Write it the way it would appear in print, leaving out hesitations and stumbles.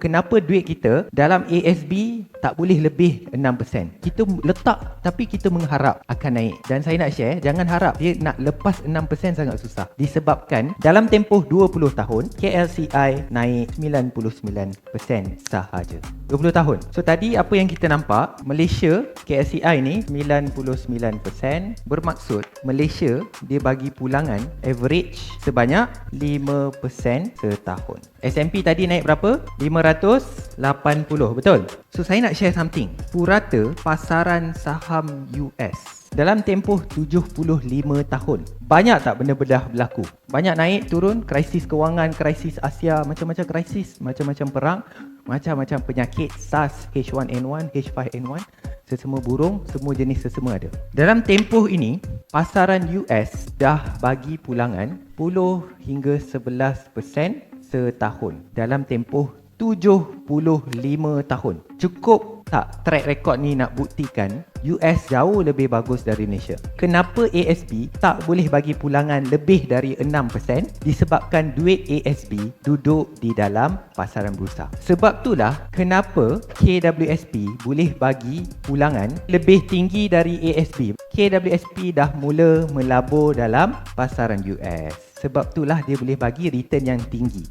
Kenapa duit kita dalam ASB tak boleh lebih 6%? Kita letak tapi kita mengharap akan naik. Dan saya nak share, jangan harap dia nak lepas 6% sangat susah. Disebabkan dalam tempoh 20 tahun, KLCI naik 99% sahaja. 20 tahun. So tadi apa yang kita nampak, Malaysia, KLCI ni 99%, bermaksud Malaysia dia bagi pulangan average sebanyak 5% setahun. S&P tadi naik berapa? 580, betul? So saya nak share something. Purata pasaran saham US dalam tempoh 75 tahun. Banyak tak benda bedah berlaku? Banyak naik, turun, krisis kewangan, krisis Asia, macam-macam krisis, macam-macam perang, macam-macam penyakit, SARS, H1N1, H5N1, sesama burung, semua jenis sesama ada. Dalam tempoh ini, pasaran US dah bagi pulangan 10 hingga 11% setahun dalam tempoh 75 tahun. Cukup tak track record ni nak buktikan US jauh lebih bagus dari Malaysia? Kenapa ASB tak boleh bagi pulangan lebih dari 6% disebabkan duit ASB duduk di dalam pasaran bursa. Sebab itulah kenapa KWSP boleh bagi pulangan lebih tinggi dari ASB. KWSP dah mula melabur dalam pasaran US. Sebab itulah dia boleh bagi return yang tinggi.